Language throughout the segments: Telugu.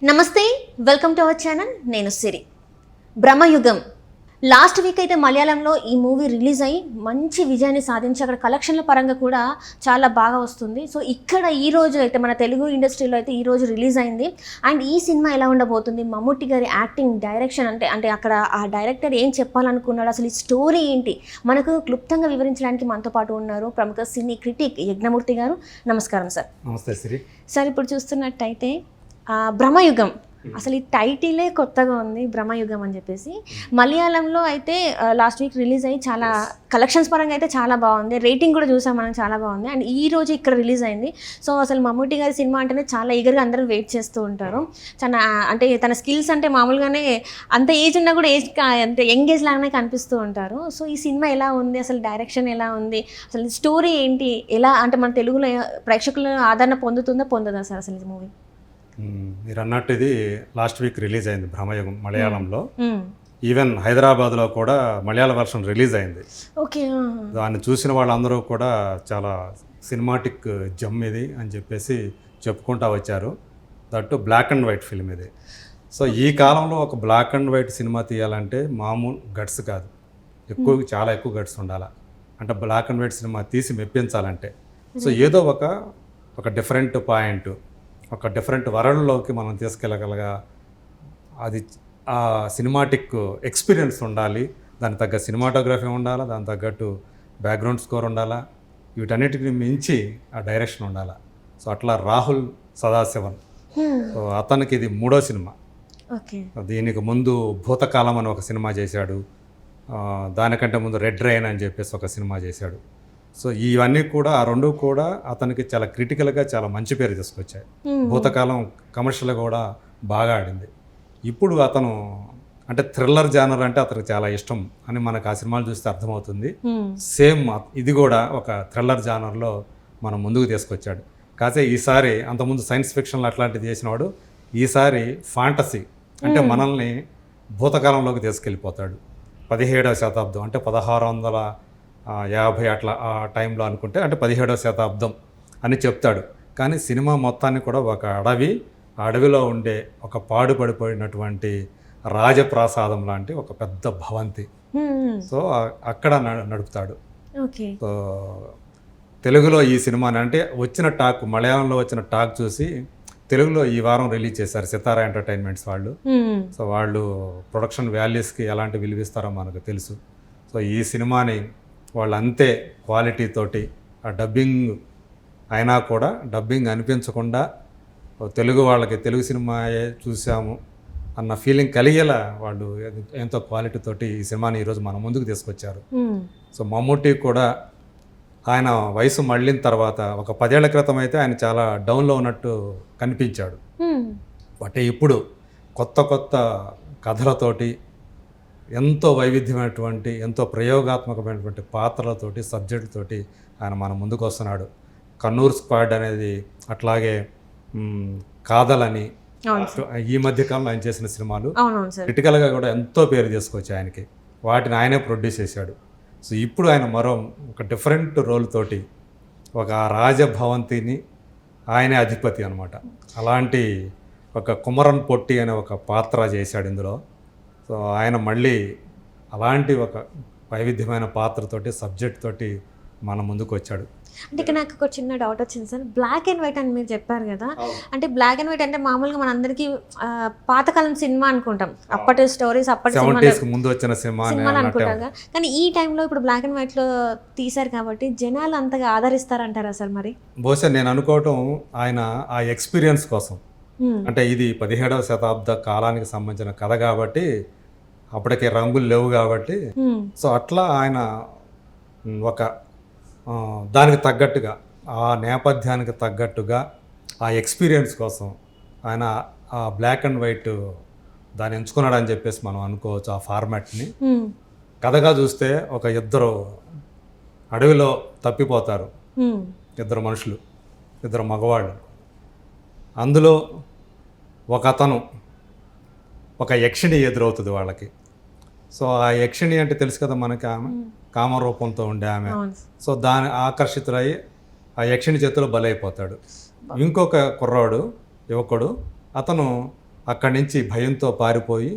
నమస్తే, వెల్కమ్ టు అవర్ ఛానల్. నేను సిరి. బ్రహ్మయుగం లాస్ట్ వీక్ అయితే మలయాళంలో ఈ మూవీ రిలీజ్ అయ్యి మంచి విజయాన్ని సాధించి అక్కడ కలెక్షన్ల పరంగా కూడా చాలా బాగా వస్తుంది. సో ఇక్కడ ఈ రోజు అయితే మన తెలుగు ఇండస్ట్రీలో అయితే ఈ రోజు రిలీజ్ అయింది. అండ్ ఈ సినిమా ఎలా ఉండబోతుంది, మమ్ముట్టి గారి యాక్టింగ్, డైరెక్షన్ అంటే అక్కడ ఆ డైరెక్టర్ ఏం చెప్పాలనుకున్నాడు, అసలు ఈ స్టోరీ ఏంటి మనకు క్లుప్తంగా వివరించడానికి మనతో పాటు ఉన్నారు ప్రముఖ సినీ క్రిటిక్ యజ్ఞమూర్తి గారు. నమస్కారం సార్. నమస్తే సిరి. సార్, ఇప్పుడు చూస్తున్నట్టయితే బ్రహ్మయుగం, అసలు ఈ టైటిలే కొత్తగా ఉంది, బ్రహ్మయుగం అని చెప్పేసి. మలయాళంలో అయితే లాస్ట్ వీక్ రిలీజ్ అయ్యి చాలా కలెక్షన్స్ పరంగా అయితే చాలా బాగుంది, రేటింగ్ కూడా చూసాం మనం, చాలా బాగుంది. అండ్ ఈ రోజు ఇక్కడ రిలీజ్ అయింది. సో అసలు మమ్ముట్టి గారి సినిమా అంటేనే చాలా ఈగర్గా అందరూ వెయిట్ చేస్తూ ఉంటారు. చాలా అంటే తన స్కిల్స్ అంటే మామూలుగానే అంత ఏజ్ ఉన్నా కూడా అంటే యంగ్ ఏజ్ లాగానే కనిపిస్తూ ఉంటారు. సో ఈ సినిమా ఎలా ఉంది, అసలు డైరెక్షన్ ఎలా ఉంది, అసలు స్టోరీ ఏంటి, ఎలా అంటే మన తెలుగులో ప్రేక్షకుల ఆదరణ పొందుదా సార్ అసలు ఈ మూవీ? మీరు అన్నట్టు ఇది లాస్ట్ వీక్ రిలీజ్ అయింది బ్రహ్మయుగం మలయాళంలో. ఈవెన్ హైదరాబాద్లో కూడా మలయాళ వర్షన్ రిలీజ్ అయింది. ఓకే. దాన్ని చూసిన వాళ్ళందరూ కూడా చాలా సినిమాటిక్ జమ్ ఇది అని చెప్పేసి చెప్పుకుంటూ వచ్చారు. That black and white film ఇది. సో ఈ కాలంలో ఒక బ్లాక్ అండ్ వైట్ సినిమా తీయాలంటే మామూలు గట్స్ కాదు, చాలా ఎక్కువ గట్స్ ఉండాలి. అంటే బ్లాక్ అండ్ వైట్ సినిమా తీసి మెప్పించాలంటే సో ఏదో ఒక డిఫరెంట్ పాయింట్, ఒక డిఫరెంట్ వరల్డ్లోకి మనం తీసుకెళ్ళగలగా అది ఆ సినిమాటిక్ ఎక్స్పీరియన్స్ ఉండాలి. దానికి తగ్గ సినిమాటోగ్రఫీ ఉండాలా, దానికి తగ్గట్టు బ్యాక్గ్రౌండ్ స్కోర్ ఉండాలా, వీటన్నిటిని మించి ఆ డైరెక్షన్ ఉండాలా. సో అట్లా రాహుల్ సదాశివన్, సో అతనికి ఇది 3వ సినిమా. దీనికి ముందు భూతకాలం అని ఒక సినిమా చేశాడు, దానికంటే ముందు రెడ్ రైన్ అని చెప్పేసి ఒక సినిమా చేశాడు. సో ఇవన్నీ కూడా ఆ రెండు కూడా అతనికి చాలా క్రిటికల్గా చాలా మంచి పేరు తీసుకొచ్చాయి. భూతకాలం కమర్షియల్గా కూడా బాగా ఆడింది. ఇప్పుడు అతను అంటే థ్రిల్లర్ జానర్ అంటే అతనికి చాలా ఇష్టం అని మనకు ఆ సినిమాలు చూస్తే అర్థమవుతుంది. సేమ్ ఇది కూడా ఒక థ్రిల్లర్ జానర్లో మనం ముందుకు తీసుకొచ్చాడు. కాసే ఈసారి అంతకుముందు సైన్స్ ఫిక్షన్లు అట్లాంటిది చేసినవాడు, ఈసారి ఫాంటసీ అంటే మనల్ని భూతకాలంలోకి తీసుకెళ్ళిపోతాడు. 17వ శతాబ్దం అంటే 1650 అట్లా ఆ టైంలో అనుకుంటే, అంటే 17వ శతాబ్దం అని చెప్తాడు. కానీ సినిమా మొత్తాన్ని కూడా ఒక అడవి, ఆ అడవిలో ఉండే ఒక పాడుపడిపోయినటువంటి రాజప్రాసాదం లాంటి ఒక పెద్ద భవంతి, సో అక్కడ నడుపుతాడు. సో తెలుగులో ఈ సినిమాని అంటే వచ్చిన టాక్, మలయాళంలో వచ్చిన టాక్ చూసి తెలుగులో ఈ వారం రిలీజ్ చేశారు సితారా ఎంటర్టైన్మెంట్స్ వాళ్ళు. సో వాళ్ళు ప్రొడక్షన్ వాల్యూస్కి ఎలాంటి విలువిస్తారో మనకు తెలుసు. సో ఈ సినిమాని వాళ్ళు అంతే క్వాలిటీతోటి, ఆ డబ్బింగ్ అయినా కూడా డబ్బింగ్ అనిపించకుండా తెలుగు వాళ్ళకి తెలుగు సినిమాయే చూసాము అన్న ఫీలింగ్ కలిగేలా వాళ్ళు ఎంతో క్వాలిటీతోటి ఈ సినిమాని ఈరోజు మన ముందుకు తీసుకొచ్చారు. సో మమ్ముట్టి కూడా ఆయన వయసు మళ్ళిన తర్వాత ఒక 10 ఏళ్ల క్రితం అయితే ఆయన చాలా డౌన్లో ఉన్నట్టు కనిపించాడు. బట్ ఇప్పుడు కొత్త కొత్త కథలతోటి, ఎంతో వైవిధ్యమైనటువంటి, ఎంతో ప్రయోగాత్మకమైనటువంటి పాత్రలతోటి, సబ్జెక్టుతోటి ఆయన మన ముందుకు వస్తున్నాడు. కన్నూర్ స్క్వాడ్ అనేది, అట్లాగే కాదలని, ఈ మధ్య కాలంలో ఆయన చేసిన సినిమాలు క్రిటికల్గా కూడా ఎంతో పేరు తీసుకొచ్చాయి ఆయనకి. వాటిని ఆయనే ప్రొడ్యూస్ చేశాడు. సో ఇప్పుడు ఆయన మరో ఒక డిఫరెంట్ రోల్ తోటి ఒక రాజభవంతిని ఆయనే అధిపతి అనమాట. అలాంటి ఒక కుమరన్ పొట్టి అనే ఒక పాత్ర చేశాడు ఇందులో. సో ఆయన మళ్ళీ అలాంటి ఒక వైవిధ్యమైన పాత్రతోటి, సబ్జెక్ట్ తోటి మన ముందుకు వచ్చాడు. అంటే ఇక్కడ నాకు ఒక చిన్న డౌట్ వచ్చింది సార్. బ్లాక్ అండ్ వైట్ అని మీరు చెప్పారు కదా, అంటే బ్లాక్ అండ్ వైట్ అంటే మామూలుగా మనందరికీ పాతకాలం సినిమా అనుకుంటాం, అప్పటి స్టోరీస్, అప్పటి ముందు వచ్చిన సినిమాలు అనుకుంటాం. కానీ ఈ టైంలో ఇప్పుడు బ్లాక్ అండ్ వైట్లో తీశారు కాబట్టి జనాలు అంతగా ఆదరిస్తారంటారా సార్? మరి బహుశా నేను అనుకోవటం ఆయన ఆ ఎక్స్పీరియన్స్ కోసం, అంటే ఇది 17వ శతాబ్ద కాలానికి సంబంధించిన కథ కాబట్టి అప్పటికే రంగులు లేవు కాబట్టి, సో అట్లా ఆయన ఒక దానికి తగ్గట్టుగా, ఆ నేపథ్యానికి తగ్గట్టుగా, ఆ ఎక్స్పీరియన్స్ కోసం ఆయన ఆ బ్లాక్ అండ్ వైట్ దాన్ని ఎంచుకున్నాడు అని చెప్పేసి మనం అనుకోవచ్చు. ఆ ఫార్మాట్ని కథగా చూస్తే ఒక ఇద్దరు అడవిలో తప్పిపోతారు, ఇద్దరు మనుషులు, ఇద్దరు మగవాళ్ళు. అందులో ఒక అతను, ఒక యక్షిణి ఎదురవుతుంది వాళ్ళకి. సో ఆ యక్షిణి అంటే తెలుసు కదా మనకి, ఆమె కామరూపంతో ఉండే ఆమె. సో దాని ఆకర్షితులై ఆ యక్షిణి చేతిలో బలైపోతాడు. ఇంకొక కుర్రాడు, యువకుడు, అతను అక్కడి నుంచి భయంతో పారిపోయి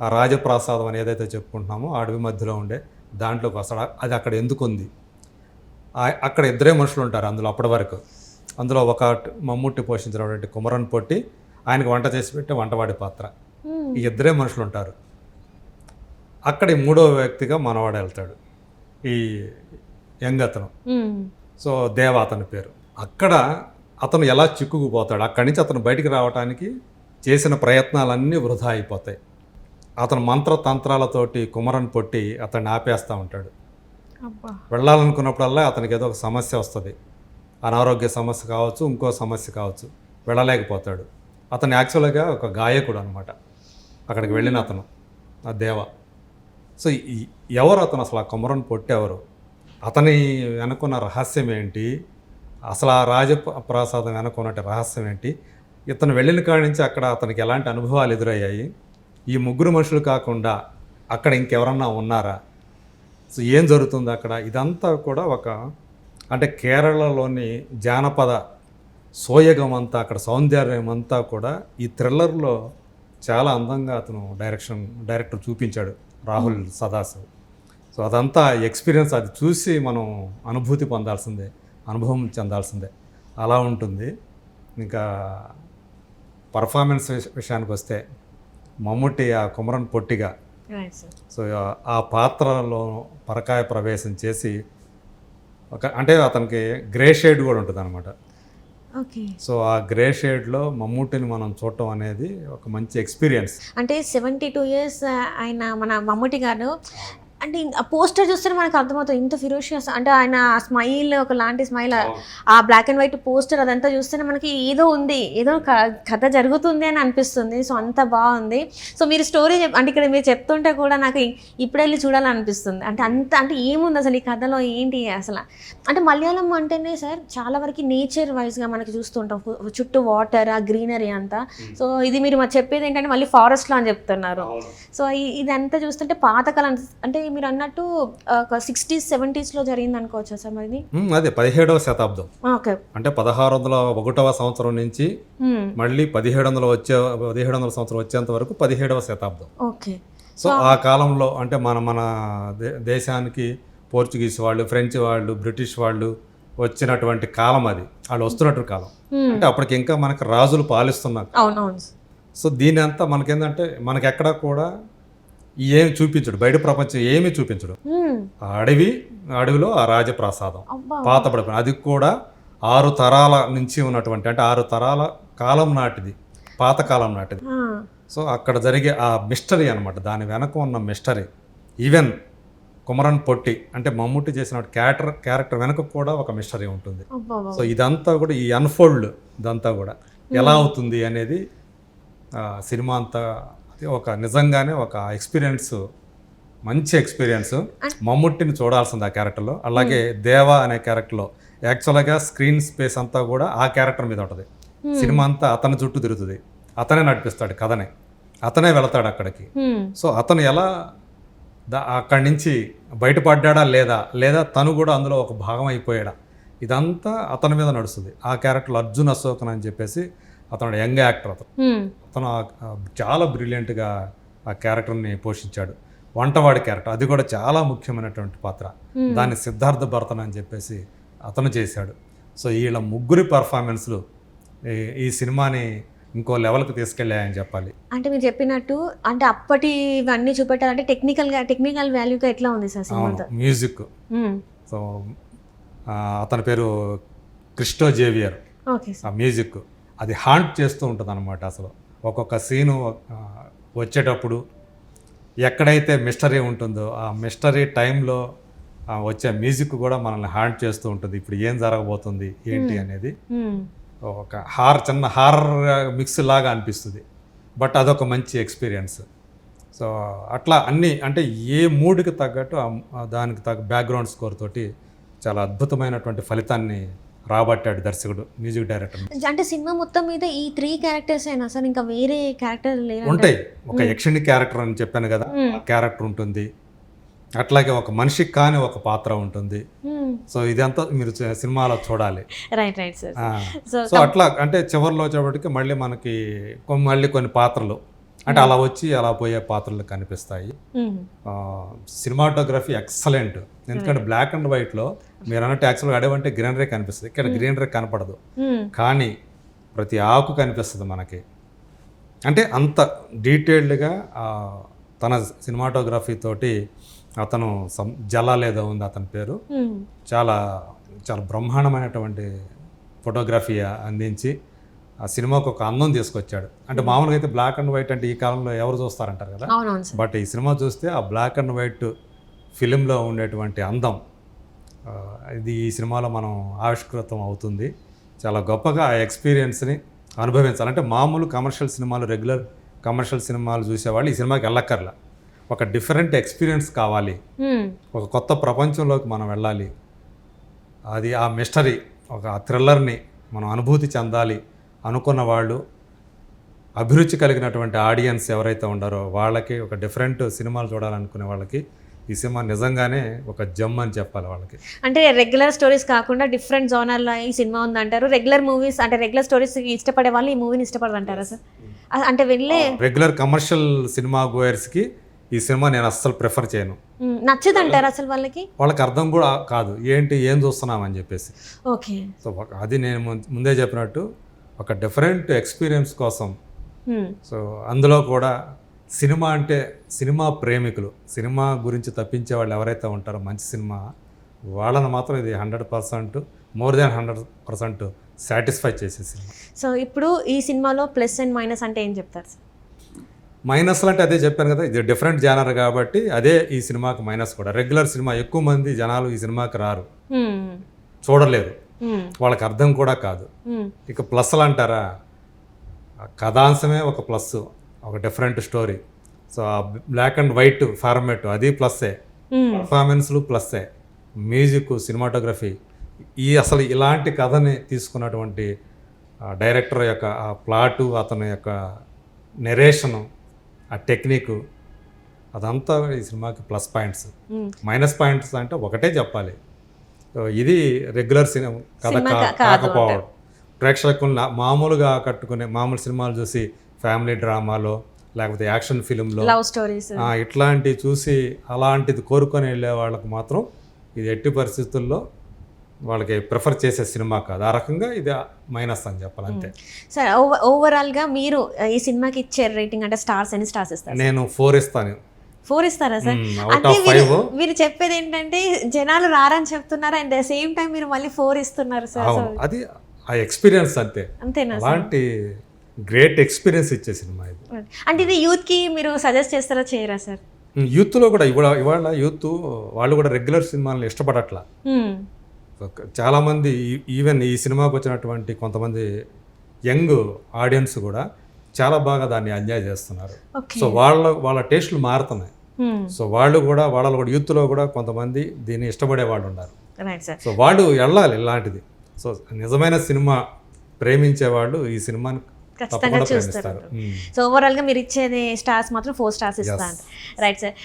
ఆ రాజప్రాసాదం అని ఏదైతే చెప్పుకుంటున్నామో ఆ అడవి మధ్యలో ఉండే దాంట్లోకి వస్తాడు. అది అక్కడ ఎందుకు ఉంది, అక్కడ ఇద్దరే మనుషులు ఉంటారు అందులో అప్పటి వరకు. అందులో ఒక మమ్ముట్టి పోషించినటువంటి కుమరన్ పొట్టి, ఆయనకు వంట చేసి పెట్టే వంటవాడి పాత్ర, ఈ ఇద్దరే మనుషులు ఉంటారు. అక్కడ ఈ మూడో వ్యక్తిగా మనవాడు వెళ్తాడు, ఈ యంగ్ అతను. సో దేవ అతని పేరు. అక్కడ అతను ఎలా చిక్కుకుపోతాడు, అక్కడి నుంచి అతను బయటికి రావడానికి చేసిన ప్రయత్నాలన్నీ వృధా అయిపోతాయి. అతను మంత్రతంత్రాలతోటి కుమరన్ పొట్టి అతన్ని ఆపేస్తూ ఉంటాడు. వెళ్ళాలనుకున్నప్పుడల్లా అతనికి ఏదో ఒక సమస్య వస్తుంది, అనారోగ్య సమస్య కావచ్చు, ఇంకో సమస్య కావచ్చు, వెళ్ళలేకపోతాడు. అతను యాక్చువల్గా ఒక గాయకుడు అనమాట, అక్కడికి వెళ్ళిన అతను ఆ దేవ. సో ఎవరు అతను, అసలు ఆ కుమరన్ పొట్టి ఎవరు, అతని వెనుకున్న రహస్యం ఏంటి, అసలు ఆ రాజప్రాసాదం వెనుకున్నట్టు రహస్యం ఏంటి, ఇతను వెళ్ళిన కాడి నుంచి అక్కడ అతనికి ఎలాంటి అనుభవాలు ఎదురయ్యాయి, ఈ ముగ్గురు మనుషులు కాకుండా అక్కడ ఇంకెవరన్నా ఉన్నారా, సో ఏం జరుగుతుంది అక్కడ, ఇదంతా కూడా ఒక అంటే కేరళలోని జానపద సోయగం అంతా, అక్కడ సౌందర్యం అంతా కూడా ఈ థ్రిల్లర్లో చాలా అందంగా అతను డైరెక్టర్ చూపించాడు, రాహుల్ సదాశివ్. సో అదంతా ఎక్స్పీరియన్స్, అది చూసి మనం అనుభూతి పొందాల్సిందే, అనుభవం చెందాల్సిందే, అలా ఉంటుంది. ఇంకా పర్ఫార్మెన్స్ విషయానికి వస్తే మమ్ముట్టి ఆ కుమరన్ పొట్టిగా, సో ఆ పాత్రలో పరకాయ ప్రవేశం చేసి అంటే అతనికి గ్రే షేడ్ కూడా ఉంటుంది అనమాట. సో ఆ గ్రే షేడ్లో మమ్ముట్టిని మనం చూడటం అనేది ఒక మంచి ఎక్స్పీరియన్స్. అంటే 72 years ఆయన మన మమ్ముట్టి గారు, అంటే ఆ పోస్టర్ చూస్తే మనకు అర్థమవుతుంది ఇంత ఫిరోషియస్, అంటే ఆయన ఆ స్మైల్, ఒకలాంటి స్మైల్, ఆ బ్లాక్ అండ్ వైట్ పోస్టర్ అదంతా చూస్తేనే మనకి ఏదో ఉంది, ఏదో కథ జరుగుతుంది అని అనిపిస్తుంది. సో అంత బాగుంది. సో మీరు స్టోరీ అంటే ఇక్కడ మీరు చెప్తుంటే కూడా నాకు ఇప్పుడు వెళ్ళి చూడాలనిపిస్తుంది. అంటే ఏముంది అసలు ఈ కథలో ఏంటి అసలు. అంటే మలయాళం అంటేనే సార్ చాలా వరకు నేచర్ వైజ్గా మనకి చూస్తుంటాం, చుట్టూ వాటర్, ఆ గ్రీనరీ అంతా. సో ఇది మీరు చెప్పేది ఏంటంటే మళ్ళీ ఫారెస్ట్లో అని చెప్తున్నారు. సో ఇదంతా చూస్తుంటే పాతకాలం, అంటే మీరు అన్నట్టు ఒక 60s 70s జరిగింది అనుకోవచ్చా సార్ మరి? అదే 17వ శతాబ్దం, ఓకే. అంటే 1601వ సంవత్సరం నుంచి మళ్ళీ 1700 సంవత్సరం వచ్చేంత వరకు 17వ శతాబ్దం. ఓకే. సో ఆ కాలంలో అంటే మన దేశానికి పోర్చుగీస్ వాళ్ళు, ఫ్రెంచ్ వాళ్ళు, బ్రిటిష్ వాళ్ళు వచ్చినటువంటి కాలం, అది వాళ్ళు వస్తున్నటువంటి కాలం. అంటే అప్పటికి ఇంకా మనకి రాజులు పాలిస్తున్నారు. అవునవును. సో దీని అంతా మనకేంటంటే మనకి ఎక్కడా కూడా ఏమి చూపించడు, బయట ప్రపంచం ఏమీ చూపించడు. ఆ అడవిలో ఆ రాజప్రాసాదం పాతబడిపోయింది, అది కూడా 6 తరాల నుంచి ఉన్నటువంటి, అంటే 6 తరాల కాలం నాటిది, పాతకాలం నాటిది. సో అక్కడ జరిగే ఆ మిస్టరీ అనమాట, దాని వెనక ఉన్న మిస్టరీ. ఈవెన్ కుమరన్ పొట్టి అంటే మమ్ముట్టి చేసిన క్యారెక్టర్ వెనక కూడా ఒక మిస్టరీ ఉంటుంది. సో ఇదంతా కూడా ఈ అన్ఫోల్డ్, ఇదంతా కూడా ఎలా అవుతుంది అనేది సినిమా అంతా ఒక నిజంగానే ఒక ఎక్స్పీరియన్స్, మంచి ఎక్స్పీరియన్స్. మమ్ముట్టిని చూడాల్సింది ఆ క్యారెక్టర్లో. అలాగే దేవ అనే క్యారెక్టర్లో యాక్చువల్గా స్క్రీన్ స్పేస్ అంతా కూడా ఆ క్యారెక్టర్ మీద ఉంటుంది. సినిమా అంతా అతని చుట్టూ తిరుగుతుంది, అతనే నడిపిస్తాడు కథనే, అతనే వెళతాడు అక్కడికి. సో అతను ఎలా అక్కడి నుంచి బయటపడ్డా లేదా తను కూడా అందులో ఒక భాగం అయిపోయాడా, ఇదంతా అతని మీద నడుస్తుంది. ఆ క్యారెక్టర్ అర్జున్ అశోకన్ అని చెప్పేసి అతను యంగ్ యాక్టర్, అతను చాలా బ్రిలియంట్గా ఆ క్యారెక్టర్ని పోషించాడు. వంటవాడి క్యారెక్టర్, అది కూడా చాలా ముఖ్యమైనటువంటి పాత్ర, దాన్ని సిద్ధార్థ భరతన్ అని చెప్పేసి అతను చేశాడు. సో వీళ్ళ ముగ్గురి పర్ఫార్మెన్స్లు ఈ సినిమాని ఇంకో లెవెల్కి తీసుకెళ్ళాయని చెప్పాలి. అంటే మీరు చెప్పినట్టు అంటే అప్పటి ఇవన్నీ చూపెట్టాలంటే టెక్నికల్ వాల్యూగా ఎట్లా ఉంది సార్ సినిమా? మ్యూజిక్, సో అతని పేరు క్రిస్టో జేవియర్. ఆ మ్యూజిక్ అది హాంట్ చేస్తూ ఉంటుంది అనమాట. అసలు ఒక్కొక్క సీను వచ్చేటప్పుడు ఎక్కడైతే మిస్టరీ ఉంటుందో ఆ మిస్టరీ టైంలో వచ్చే మ్యూజిక్ కూడా మనల్ని హాంట్ చేస్తూ ఉంటుంది. ఇప్పుడు ఏం జరగబోతుంది ఏంటి అనేది ఒక చిన్న హారర్ మిక్స్ లాగా అనిపిస్తుంది, బట్ అదొక మంచి ఎక్స్పీరియన్స్. సో అట్లా అన్నీ అంటే ఏ మూడ్కి తగ్గట్టు దానికి తగ్గ బ్యాక్గ్రౌండ్ స్కోర్ తోటి చాలా అద్భుతమైనటువంటి ఫలితాన్ని రాబట్టాడు దర్శకుడు, మ్యూజిక్ డైరెక్టర్. అంటే సినిమా మొత్తం మీద ఈ 3 క్యారెక్టర్స్ అయినా సార్, ఇంకా వేరే క్యారెక్టర్ ఉంటాయి. ఒక యక్షిణి క్యారెక్టర్ అని చెప్పాను కదా, క్యారెక్టర్ ఉంటుంది. అట్లాగే ఒక మనిషికి కాని ఒక పాత్ర ఉంటుంది. సో ఇదంతా మీరు సినిమాలో చూడాలి. Right right sir. సో అట్లా అంటే చివరిలో వచ్చేప్పటికి మళ్ళీ మనకి మళ్ళీ కొన్ని పాత్రలు అంటే అలా వచ్చి అలా పోయే పాత్రలు కనిపిస్తాయి. Cinematography excellent. ఎందుకంటే బ్లాక్ అండ్ వైట్లో మీరు అన్నట్టు యాక్చువల్గా అడవంటే గ్రీనరీ కనిపిస్తుంది, ఇక్కడ గ్రీనరీ కనపడదు, కానీ ప్రతి ఆకు కనిపిస్తుంది మనకి. అంటే అంత డీటెయిల్డ్గా తన సినిమాటోగ్రఫీ తోటి అతను జలాల్ ఏదో ఉంది అతని పేరు, చాలా చాలా బ్రహ్మాండమైనటువంటి ఫోటోగ్రఫీ అందించి ఆ సినిమాకు ఒక అందం తీసుకొచ్చాడు. అంటే మామూలుగా అయితే బ్లాక్ అండ్ వైట్ అంటే ఈ కాలంలో ఎవరు చూస్తారంటారు కదా, బట్ ఈ సినిమా చూస్తే ఆ బ్లాక్ అండ్ వైట్ ఫిలింలో ఉండేటువంటి అందం ఇది ఈ సినిమాలో మనం ఆవిష్కృతం అవుతుంది. చాలా గొప్పగా ఆ ఎక్స్పీరియన్స్ని అనుభవించాలంటే మామూలు కమర్షియల్ సినిమాలు, రెగ్యులర్ కమర్షియల్ సినిమాలు చూసేవాళ్ళు ఈ సినిమాకి వెళ్ళక్కర్లా. ఒక డిఫరెంట్ ఎక్స్పీరియన్స్ కావాలి, ఒక కొత్త ప్రపంచంలోకి మనం వెళ్ళాలి, అది ఆ మిస్టరీ ఒక థ్రిల్లర్ని మనం అనుభూతి చెందాలి అనుకున్న వాళ్ళు, అభిరుచి కలిగినటువంటి ఆడియన్స్ ఎవరైతే ఉండారో వాళ్ళకి, ఒక డిఫరెంట్ సినిమాలు చూడాలనుకునే వాళ్ళకి ఈ సినిమా నిజంగానే ఒక జమ్ అని చెప్పాలి వాళ్ళకి. అంటే రెగ్యులర్ స్టోరీస్ కాకుండా డిఫరెంట్ జోనర్లో ఈ సినిమా ఉందంటారు. రెగ్యులర్ మూవీస్ అంటే రెగ్యులర్ స్టోరీస్ ఇష్టపడే వాళ్ళు ఈ మూవీని ఇష్టపడదంటారా సార్? అంటే వెళ్ళే రెగ్యులర్ కమర్షియల్ సినిమా గోయర్స్కి ఈ సినిమా నేను అస్సలు ప్రిఫర్ చేయను. నచ్చదంటారా అసలు వాళ్ళకి అర్థం కూడా కాదు ఏంటి ఏం చూస్తున్నామని చెప్పేసి. ఓకే. సో అది నేను ముందే చెప్పినట్టు ఒక డిఫరెంట్ ఎక్స్పీరియన్స్ కోసం. సో అందులో కూడా సినిమా అంటే సినిమా ప్రేమికులు, సినిమా గురించి తప్పించే వాళ్ళు ఎవరైతే ఉంటారో మంచి సినిమా వాళ్ళని మాత్రం ఇది 100% మోర్ దాన్ 100% సాటిస్ఫై చేసే సినిమా. సో ఇప్పుడు ఈ సినిమాలో ప్లస్ అండ్ మైనస్ అంటే ఏం చెప్తారు సార్? మైనస్లు అంటే అదే చెప్పాను కదా, ఇది డిఫరెంట్ జానర్ కాబట్టి అదే ఈ సినిమాకి మైనస్ కూడా. రెగ్యులర్ సినిమా ఎక్కువ మంది జనాలు ఈ సినిమాకి రారు, చూడలేరు, వాళ్ళకి అర్థం కూడా కాదు. ఇక ప్లస్లు అంటారా, కథాంశమే ఒక ప్లస్, ఒక డిఫరెంట్ స్టోరీ. సో ఆ బ్లాక్ అండ్ వైట్ ఫార్మేట్ అది ప్లస్సే, పర్ఫార్మెన్స్లు ప్లస్సే, మ్యూజిక్, సినిమాటోగ్రఫీ, ఈ అసలు ఇలాంటి కథని తీసుకున్నటువంటి డైరెక్టర్ యొక్క ఆ ప్లాటు, అతని యొక్క నెరేషను, ఆ టెక్నిక్, అదంతా ఈ సినిమాకి ప్లస్ పాయింట్స్. మైనస్ పాయింట్స్ అంటే ఒకటే చెప్పాలి, ఇది రెగ్యులర్ సినిమా కథ కాకపోవడం, ప్రేక్షకులను మామూలుగా ఆకట్టుకునే మామూలు సినిమాలు చూసి ఫ్యామిలీ డ్రామాలో లేకపోతే యాక్షన్ ఫిలింలో లవ్ స్టోరీస్ ఇట్లాంటివి చూసి అలాంటిది కోరుకొని వెళ్ళే వాళ్ళకు మాత్రం ఇది ఎట్టి పరిస్థితుల్లో వాళ్ళకి ప్రిఫర్ చేసే సినిమా కాదు. ఆ రకంగా ఇది మైనస్ అని చెప్పాలి అంతే. సార్ ఓవరాల్గా మీరు ఈ సినిమాకి ఇచ్చే రేటింగ్ అంటే స్టార్స్ ఎన్ని స్టార్స్ ఇస్తారు? నేను 4 ఇస్తాను. 4 ఇస్తారా సార్? అంటే మీరు చెప్పేది ఏంటంటే జనాలు రారని చెప్తున్నారు, అండ్ ద సేమ్ టైం మీరు మళ్ళీ 4 ఇస్తున్నారు సార్. అది ఆ ఎక్స్పీరియన్స్ అంతే. అంతేనా? అలాంటి గ్రేట్ ఎక్స్పీరియన్స్ ఇచ్చే సినిమా ఇది. అంటే ఇది యూత్కి మీరు సజెస్ట్ చేస్తారా, చేయరా సార్? యూత్లో కూడా ఇవాళ యూత్ వాళ్ళు కూడా రెగ్యులర్ సినిమాలను ఇష్టపడట్లా. చాలామంది ఈవెన్ ఈ సినిమాకి వచ్చినటువంటి కొంతమంది యంగ్ ఆడియన్స్ కూడా చాలా బాగా దాన్ని ఎంజాయ్ చేస్తున్నారు. సో వాళ్ళ టేస్ట్లు మారుతున్నాయి. సో వాళ్ళు కూడా యూత్లో కూడా కొంతమంది దీన్ని ఇష్టపడే వాళ్ళు ఉన్నారు. సో వాళ్ళు వెళ్ళాలి ఇలాంటిది. సో నిజమైన సినిమా ప్రేమించే వాళ్ళు ఈ సినిమాని ఖచ్చితంగా చూస్తారు. సో ఓవరాల్గా మీరు ఇచ్చేది స్టార్స్ మాత్రం 4 స్టార్స్ ఇస్తాను. Right sir.